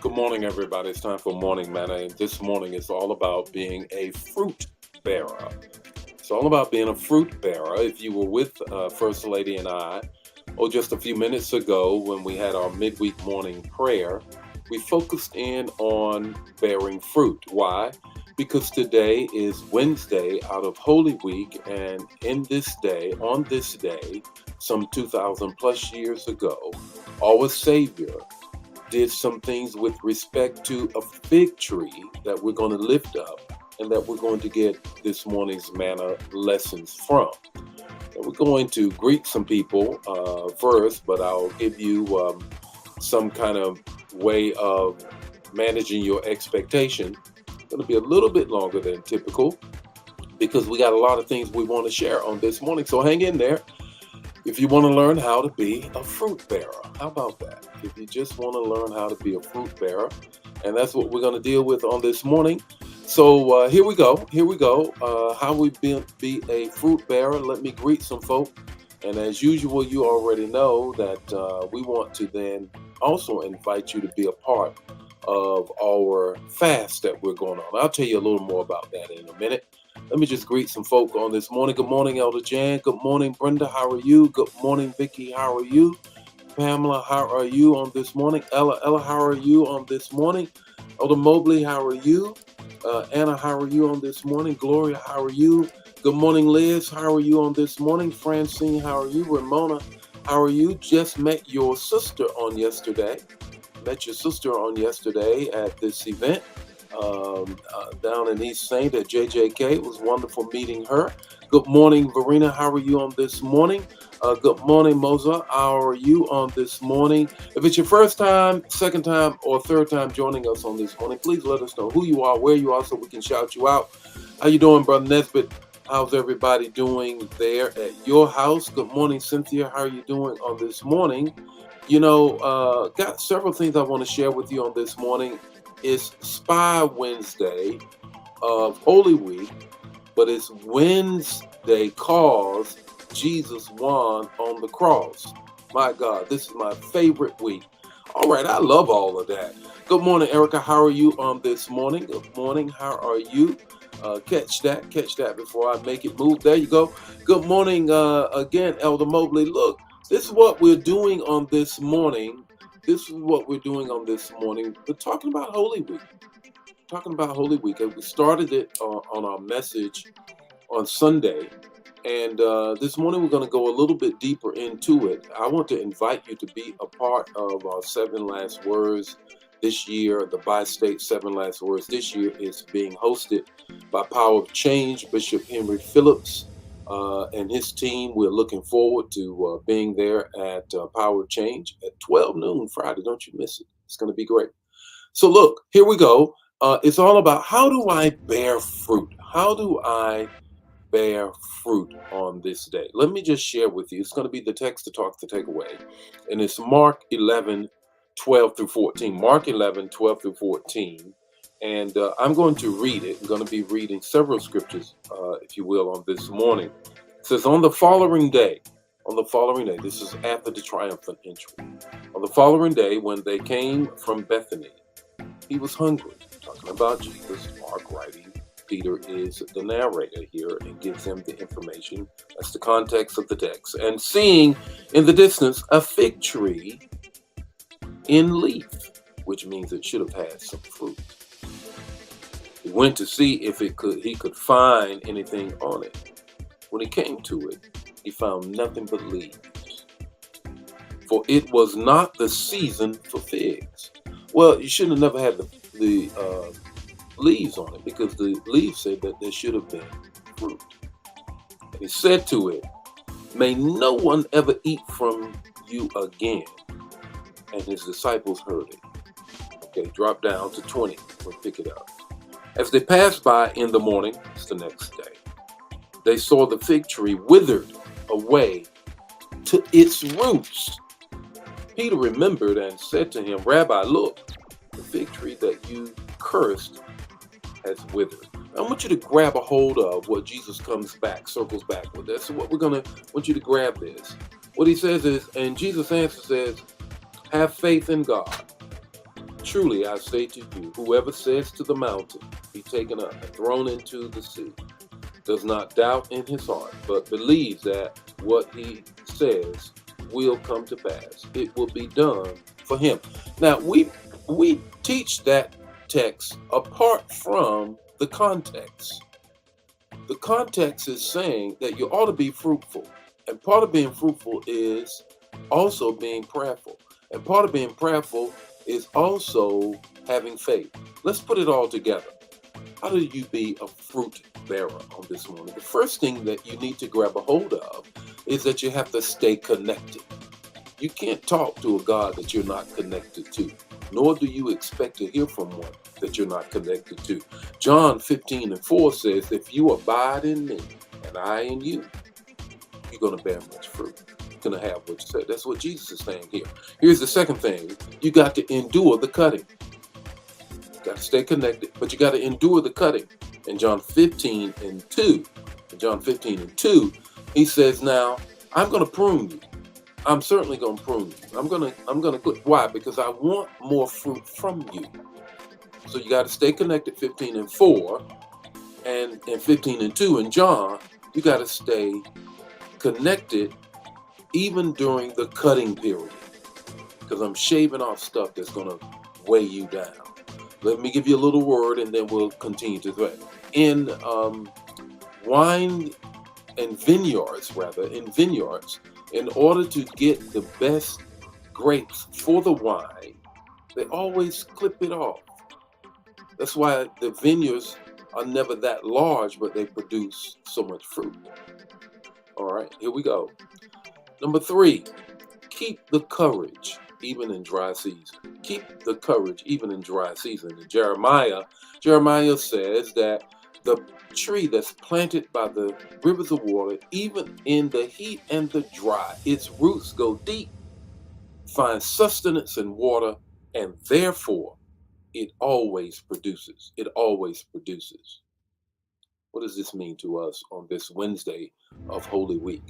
Good morning, everybody. It's time for Morning Manna, and this morning is all about being a fruit bearer. It's all about being a fruit bearer. If you were with First Lady and I, just a few minutes ago when we had our midweek morning prayer, we focused in on bearing fruit. Why? Because today is Wednesday out of Holy Week, and on this day, some 2,000 plus years ago, our Savior did some things with respect to a fig tree that we're going to lift up and that we're going to get this morning's manna lessons from. And we're going to greet some people first, but I'll give you some kind of way of managing your expectation. It's going to be a little bit longer than typical because we got a lot of things we want to share on this morning. So hang in there. If you want to learn how to be a fruit bearer, how about that? If you just want to learn how to be a fruit bearer, and that's what we're going to deal with on this morning. So here we go. How we be a fruit bearer. Let me greet some folk. And as usual, you already know that we want to then also invite you to be a part of our fast that we're going on. I'll tell you a little more about that in a minute. Let me just greet some folk on this morning. Good morning, Elder Jan. Good morning, Brenda. How are you? Good morning, Vicky. How are you? Pamela, how are you on this morning? Ella, how are you on this morning? Elder Mobley, how are you? Anna, how are you on this morning? Gloria, how are you? Good morning, Liz. How are you on this morning? Francine, how are you? Ramona, how are you? Just met your sister on yesterday. At this event down in East Saint at JJK. It was wonderful meeting her. Good morning, Verena. How are you on this morning? Good morning, Moza. How are you on this morning? If it's your first time, second time, or third time joining us on this morning, please let us know who you are, where you are, so we can shout you out. How you doing, Brother Nesbitt? How's everybody doing there at your house? Good morning, Cynthia. How are you doing on this morning? Got several things I want to share with you on this morning. It's Spy Wednesday of Holy Week, but it's Wednesday cause Jesus won on the cross. My God, this is my favorite week. All right, I love all of that. Good morning, Erica. How are you on this morning? Good morning. How are you? Catch that before I make it move. There you go. Good morning again, Elder Mobley. Look, this is what we're doing on this morning. We're talking about Holy Week. And we started it on our message on Sunday. And this morning we're going to go a little bit deeper into it. I want to invite you to be a part of our Seven Last Words this year. The Bi-State Seven Last Words this year is being hosted by Power of Change, Bishop Henry Phillips and his team. We're looking forward to being there at Power of Change at 12 noon Friday. Don't you miss it. It's going to be great. So look, here we go. It's all about how do I bear fruit? How do I bear fruit on this day? Let me just share with you. It's going to be the text to talk to take away. And it's Mark 11, 12 through 14. Mark 11, 12 through 14. And I'm going to read it. I'm going to be reading several scriptures, if you will, on this morning. It says, on the following day, this is after the triumphant entry. On the following day, when they came from Bethany, he was hungry. Talking about Jesus, Mark writing. Peter is the narrator here and gives him the information. That's the context of the text. And seeing in the distance a fig tree in leaf, which means it should have had some fruit. He went to see if he could find anything on it. When he came to it, he found nothing but leaves. For it was not the season for figs. Well, you should have never had the leaves on it, because the leaves said that there should have been fruit. And he said to it, may no one ever eat from you again. And his disciples heard it. Okay, drop down to 20. We'll pick it up. As they passed by in the morning, it's the next day, they saw the fig tree withered away to its roots. Peter remembered and said to him, Rabbi, look, the fig tree that you cursed has withered. I want you to grab a hold of what Jesus circles back with. That's what we're going to want you to grab this. What he says is, and Jesus' answer says, have faith in God. Truly, I say to you, whoever says to the mountain, be taken up and thrown into the sea, does not doubt in his heart, but believes that what he says will come to pass. It will be done for him. Now, we teach that text apart from the context. The context is saying that you ought to be fruitful. And part of being fruitful is also being prayerful. And part of being prayerful is also having faith. Let's put it all together. How do you be a fruit bearer on this morning? The first thing that you need to grab a hold of is that you have to stay connected. You can't talk to a God that you're not connected to, nor do you expect to hear from one that you're not connected to. John 15:4 says, if you abide in me and I in you, you're going to bear much fruit. You're going to have what you said. That's what Jesus is saying here. Here's the second thing. You got to endure the cutting. You got to stay connected, but you got to endure the cutting. In John 15:2, he says, now, I'm going to prune you. I'm certainly going to prune you. I'm going to clip. Why? Because I want more fruit from you. So you got to stay connected, 15:4, and in 15:2 in John, you got to stay connected even during the cutting period, because I'm shaving off stuff that's going to weigh you down. Let me give you a little word, and then we'll continue to thread. In vineyards, in order to get the best grapes for the wine, they always clip it off. That's why the vineyards are never that large, but they produce so much fruit. All right, here we go. Number 3, keep the courage even in dry season. Keep the courage even in dry season. In Jeremiah says that the tree that's planted by the rivers of water, even in the heat and the dry, its roots go deep, find sustenance and water, and therefore it always produces. It always produces. What does this mean to us on this Wednesday of Holy Week?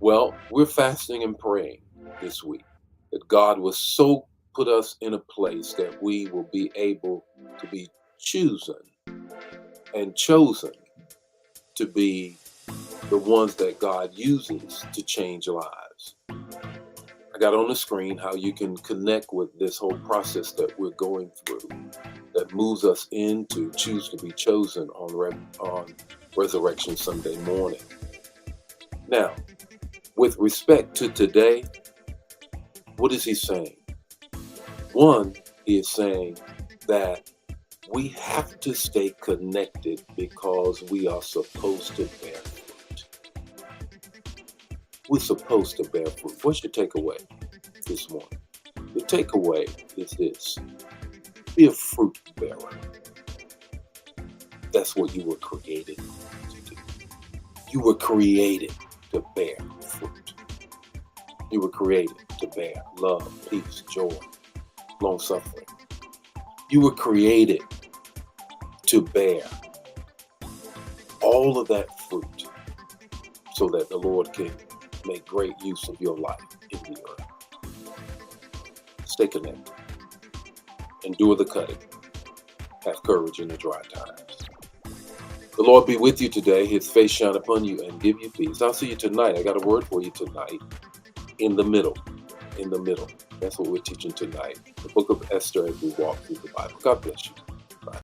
Well, we're fasting and praying this week that God will so put us in a place that we will be able to be chosen to be the ones that God uses to change lives. I got on the screen how you can connect with this whole process that we're going through that moves us into choose to be chosen on Resurrection Sunday morning. Now, with respect to today, what is he saying? One, he is saying that we have to stay connected because we are supposed to bear fruit. We're supposed to bear fruit. What's your takeaway this morning? The takeaway is this: be a fruit bearer. That's what you were created to do. You were created to bear fruit. You were created to bear love, peace, joy, long suffering. You were created to bear all of that fruit so that the Lord can make great use of your life in the earth. Stay connected. Endure the cutting. Have courage in the dry times. The Lord be with you today. His face shine upon you and give you peace. I'll see you tonight. I got a word for you tonight. In the middle. In the middle. That's what we're teaching tonight. The book of Esther as we walk through the Bible. God bless you.